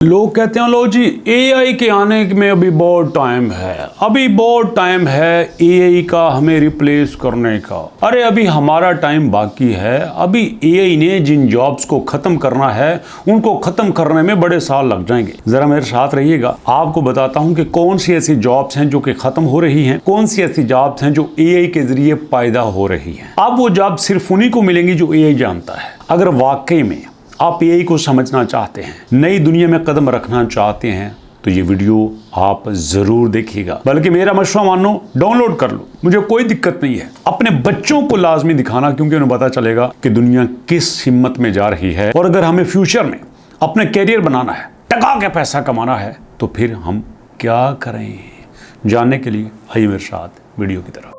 लोग कहते हैं लो जी एआई के आने में अभी बहुत टाइम है, एआई का हमें रिप्लेस करने का। अरे अभी हमारा टाइम बाकी है। अभी एआई ने जिन जॉब्स को खत्म करना है उनको खत्म करने में बड़े साल लग जाएंगे। जरा मेरे साथ रहिएगा, आपको बताता हूं कि कौन सी ऐसी जॉब्स हैं जो कि खत्म हो रही हैं, कौन सी ऐसी जॉब्स हैं जो एआई के जरिए पैदा हो रही हैं। अब वो जॉब सिर्फ उन्हीं को मिलेंगी जो एआई जानता है। अगर वाकई में आप एआई को समझना चाहते हैं, नई दुनिया में कदम रखना चाहते हैं, तो ये वीडियो आप जरूर देखिएगा। बल्कि मेरा मशवरा मानो, डाउनलोड कर लो, मुझे कोई दिक्कत नहीं है। अपने बच्चों को लाजमी दिखाना, क्योंकि उन्हें पता चलेगा कि दुनिया किस हिम्मत में जा रही है। और अगर हमें फ्यूचर में अपने कैरियर बनाना है, टका के पैसा कमाना है, तो फिर हम क्या करें, जानने के लिए आइए मेरे साथ वीडियो की तरफ।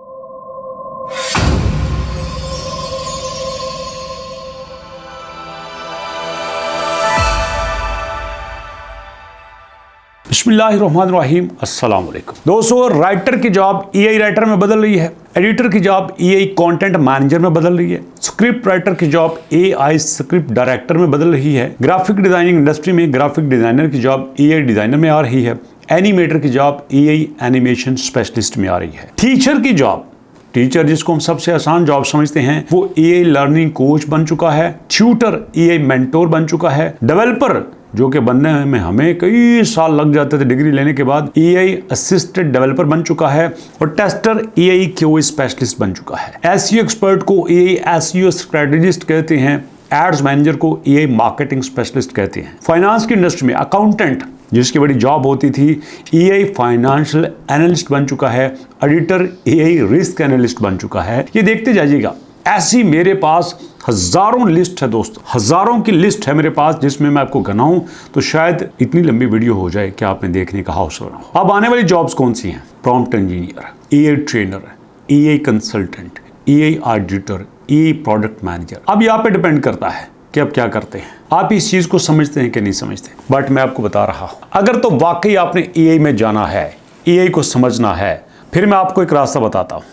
बिस्मिल्लाहिर्रहमानिर्रहीम, अस्सलाम वालेकुम। दोस्तों, राइटर की जॉब एआई राइटर में बदल रही है, एडिटर की जॉब एआई कंटेंट मैनेजर में बदल रही है, स्क्रिप्ट राइटर की जॉब एआई स्क्रिप्ट डायरेक्टर में बदल रही है, ग्राफिक डिजाइनिंग इंडस्ट्री में ग्राफिक डिजाइनर की जॉब एआई डिजाइनर में आ रही है, एनिमेटर की जॉब एआई एनिमेशन स्पेशलिस्ट में आ रही है, टीचर की जॉब, टीचर जिसको हम सबसे आसान जॉब समझते हैं, वो एआई लर्निंग कोच बन चुका है, ट्यूटर एआई मेंटोर बन चुका है, डेवलपर जो कि बनने में हमें कई साल लग जाते थे डिग्री लेने के बाद, एआई असिस्टेड डेवलपर बन चुका है, और टेस्टर एआई क्यूए स्पेशलिस्ट बन चुका है। एसईओ एक्सपर्ट को एआई एसईओ स्ट्रेटेजिस्ट कहते हैं, एड्स मैनेजर को एआई मार्केटिंग स्पेशलिस्ट कहते हैं। फाइनेंस की इंडस्ट्री में अकाउंटेंट जिसकी बड़ी जॉब होती थी, एआई फाइनेंशियल एनालिस्ट बन चुका है, एडिटर एआई रिस्क एनालिस्ट बन चुका है। ये देखते जाइएगा, ऐसी मेरे पास हजारों लिस्ट है दोस्तों, हजारों की लिस्ट है मेरे पास, जिसमें मैं आपको गिनाऊं तो शायद इतनी लंबी वीडियो हो जाए कि आपने देखने का हौसला ना हो। अब आने वाली जॉब्स कौन सी हैं? Prompt engineer, AI trainer, AI consultant, AI auditor, AI product manager. अब यहाँ पे डिपेंड करता है कि आप क्या करते हैं, आप इस चीज को समझते हैं कि नहीं समझते। बट मैं आपको बता रहा हूं, अगर तो वाकई आपने एआई में जाना है, एआई को समझना है, फिर मैं आपको एक रास्ता बताता हूं,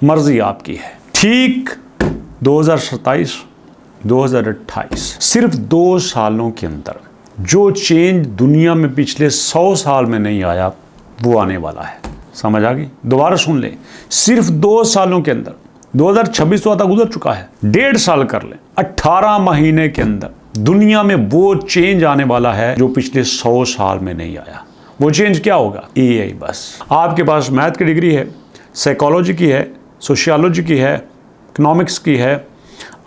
मर्जी आपकी है। ठीक 2027 2028 सिर्फ 2 सालों के अंदर जो चेंज दुनिया में पिछले 100 साल में नहीं आया, वो आने वाला है। समझ आ गई? दोबारा सुन ले, सिर्फ 2 सालों के अंदर, 2026 तो आता गुजर चुका है, 1.5 साल कर ले, 18 महीने के अंदर दुनिया में वो चेंज आने वाला है जो पिछले 100 साल में नहीं आया। वो चेंज क्या होगा? एआई। बस आपके पास मैथ की डिग्री है, साइकोलॉजी की है, सोशियोलॉजी की है, इकोनॉमिक्स की है,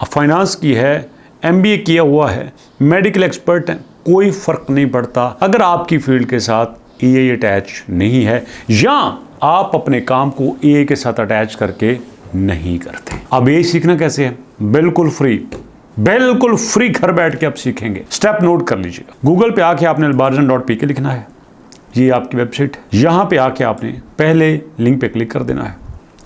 फाइनेंस की है, एमबीए किया हुआ है, मेडिकल एक्सपर्ट है, कोई फर्क नहीं पड़ता अगर आपकी फील्ड के साथ एआई अटैच नहीं है, या आप अपने काम को एआई के साथ अटैच करके नहीं करते। अब ये सीखना कैसे है? बिल्कुल फ्री घर बैठ के आप सीखेंगे। स्टेप नोट कर लीजिएगा। गूगल पे आके आपने albarzan.pk लिखना है, ये आपकी वेबसाइट है। यहाँ पे आके आपने पहले लिंक पे क्लिक कर देना है।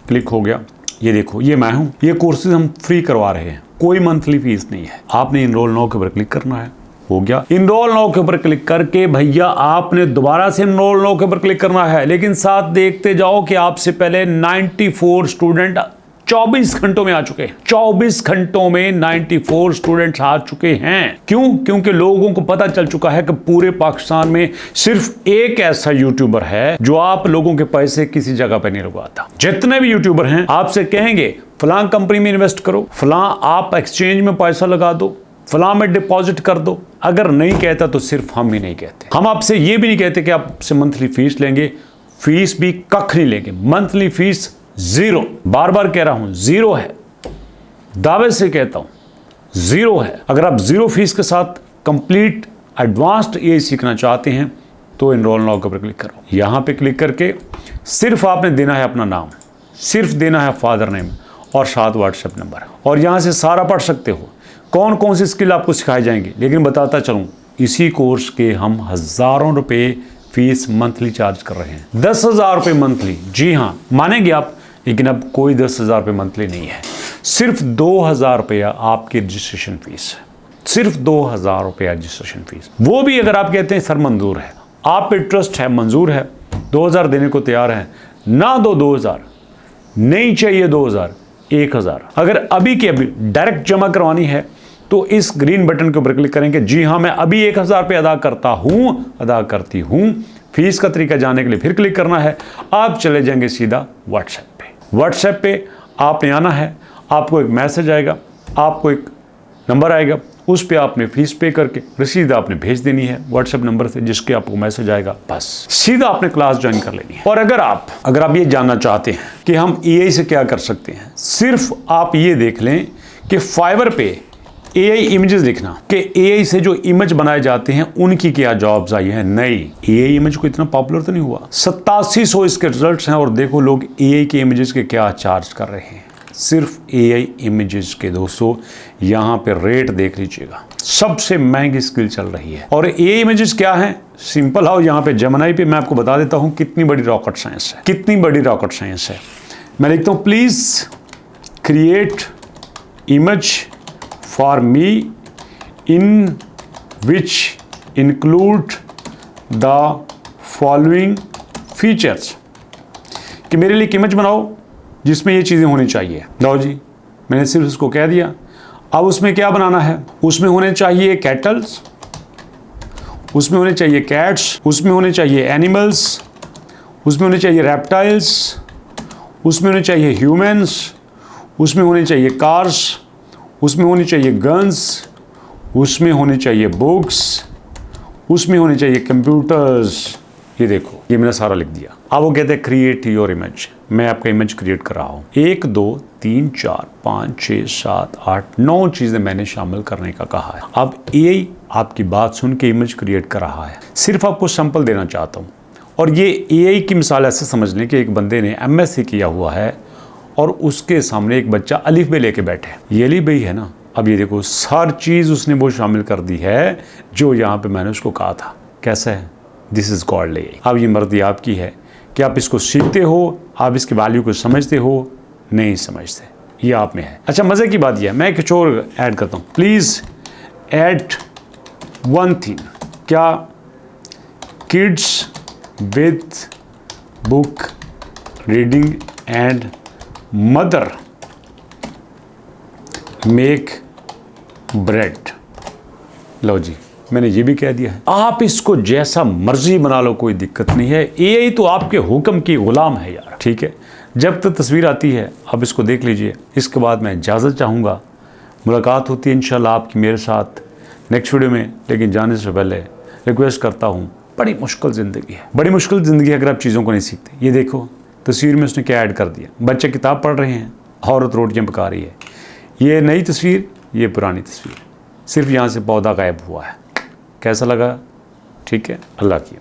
क्लिक हो गया, ये देखो, ये मैं हूं। ये कोर्सेज हम फ्री करवा रहे हैं, कोई मंथली फीस नहीं है। आपने इनरोल नाउ के ऊपर क्लिक करना है, हो गया। इनरोल नाउ के ऊपर क्लिक करके भैया आपने दोबारा से इनरोल नाउ के ऊपर क्लिक करना है, लेकिन साथ देखते जाओ कि आपसे पहले 94 स्टूडेंट 24 घंटों में आ चुके हैं। 24 घंटों में 94 स्टूडेंट्स आ चुके हैं। क्यों? क्योंकि लोगों को पता चल चुका है कि पूरे पाकिस्तान में सिर्फ एक ऐसा यूट्यूबर है जो आप लोगों के पैसे किसी जगह पे नहीं लगाता। जितने भी यूट्यूबर हैं आपसे कहेंगे फलां कंपनी में इन्वेस्ट करो, फलां आप एक्सचेंज में पैसा लगा दो, फलां में डिपॉजिट कर दो। अगर नहीं कहता तो सिर्फ हम ही नहीं कहते। हम आपसे ये भी नहीं कहते कि आपसे मंथली फीस लेंगे, फीस भी कख नहीं लेंगे। मंथली फीस 0, बार बार कह रहा हूं, 0 है, दावे से कहता हूं 0 है। अगर आप 0 फीस के साथ कंप्लीट एडवांस्ड एआई सीखना चाहते हैं तो इनरोल नाउ के ऊपर क्लिक करो। यहां पे क्लिक करके सिर्फ आपने देना है अपना नाम, सिर्फ देना है फादर नेम और साथ व्हाट्सएप नंबर, और यहां से सारा पढ़ सकते हो कौन कौन सी स्किल आपको सिखाए जाएंगे। लेकिन बताता चलूं, इसी कोर्स के हम हजारों रुपए फीस मंथली चार्ज कर रहे हैं। 10,000 रुपए मंथली, जी हाँ मानेंगे आप, लेकिन अब कोई 10,000 रुपये मंथली नहीं है। सिर्फ 2,000 रुपया आपकी रजिस्ट्रेशन फीस है, सिर्फ 2,000 रुपया रजिस्ट्रेशन फीस। वो भी अगर आप कहते हैं सर मंजूर है, आप पे ट्रस्ट है, मंजूर है, 2,000 देने को तैयार हैं, ना दो 2,000, नहीं चाहिए 2,000, 1,000। अगर अभी के अभी डायरेक्ट जमा करवानी है तो इस ग्रीन बटन के ऊपर क्लिक करेंगे। जी हाँ, मैं अभी 1000 रुपये अदा करता हूँ, अदा करती हूँ। फीस का तरीका जानने के लिए फिर क्लिक करना है। आप चले जाएंगे सीधा व्हाट्सएप पे। व्हाट्सएप पे आपने आना है, आपको एक मैसेज आएगा, आपको एक नंबर आएगा, उस पे आपने फीस पे करके रसीद आपने भेज देनी है व्हाट्सएप नंबर से जिसके आपको मैसेज आएगा। बस सीधा आपने क्लास ज्वाइन कर लेनी है। और अगर आप ये जानना चाहते हैं कि हम एआई से क्या कर सकते हैं, सिर्फ आप ये देख लें कि फाइवर पे एआई इमेजेस लिखना कि एआई से जो इमेज बनाए जाते हैं उनकी क्या जॉब्स आई हैं नई। एआई इमेज को इतना पॉपुलर तो नहीं हुआ, 8700 इसके रिजल्ट्स हैं। और देखो लोग एआई के इमेजेस के क्या चार्ज कर रहे हैं, सिर्फ एआई इमेजेस के। दोस्तों यहाँ पे रेट देख लीजिएगा, सबसे महंगी स्किल चल रही है। और एआई इमेजेस क्या है, सिंपल आओ यहाँ पे जेमिनी पे मैं आपको बता देता हूँ कितनी बड़ी रॉकेट साइंस है, कितनी बड़ी रॉकेट साइंस है। मैं लिखता हूँ please create image for me in which include the following features, कि मेरे लिए एक इमेज बनाओ जिसमें ये चीज़ें होनी चाहिए। लो जी, मैंने सिर्फ उसको कह दिया। अब उसमें क्या बनाना है, उसमें होने चाहिए कैटल्स, उसमें होने चाहिए कैट्स, उसमें होने चाहिए एनिमल्स, उसमें होने चाहिए रेप्टाइल्स, उसमें होने चाहिए ह्यूमंस, उसमें होने चाहिए कार्स, उसमें होनी चाहिए गन्स, उसमें होने चाहिए बुक्स, उसमें होने चाहिए कंप्यूटर्स। ये देखो, ये मैंने सारा लिख दिया। अब वो कहते हैं क्रिएट योर इमेज। मैं आपका इमेज क्रिएट कर रहा हूँ। 1 2 3 4 5 6 7 8 9 चीज़ें मैंने शामिल करने का कहा है। अब एआई आपकी बात सुन के इमेज क्रिएट कर रहा है। सिर्फ आपको सैंपल देना चाहता हूँ। और ये एआई की मिसाल ऐसे समझ लें कि एक बंदे ने एमएससी किया हुआ है और उसके सामने एक बच्चा अलिफ बे लेके बैठे। ये अलिफ बे है ना। अब ये देखो, हर चीज़ उसने वो शामिल कर दी है जो यहाँ पे मैंने उसको कहा था। कैसा है, दिस इज़ गॉड एआई। अब ये मर्जी आपकी है कि आप इसको सीखते हो, आप इसकी वैल्यू को समझते हो, नहीं समझते, ये आप में है। अच्छा, मज़े की बात यह है, मैं एक और ऐड करता हूँ। प्लीज़ ऐड वन थिंग, क्या kids with book reading and mother make bread. लो जी, मैंने ये भी कह दिया है। आप इसको जैसा मर्जी बना लो, कोई दिक्कत नहीं है। एआई तो आपके हुक्म की गुलाम है यार, ठीक है। जब तक तस्वीर आती है आप इसको देख लीजिए। इसके बाद मैं इजाज़त चाहूँगा, मुलाकात होती है इंशाल्लाह आपकी मेरे साथ नेक्स्ट वीडियो में। लेकिन जाने से पहले रिक्वेस्ट करता हूँ, बड़ी मुश्किल ज़िंदगी है, बड़ी मुश्किल ज़िंदगी है अगर आप चीज़ों को नहीं सीखते। ये देखो तस्वीर में उसने क्या ऐड कर दिया। बच्चे किताब पढ़ रहे हैं, औरत रोटियाँ पका रही है। ये नई तस्वीर, ये पुरानी तस्वीर, सिर्फ यहाँ से पौधा गायब हुआ है। कैसा लगा, ठीक है। अल्लाह की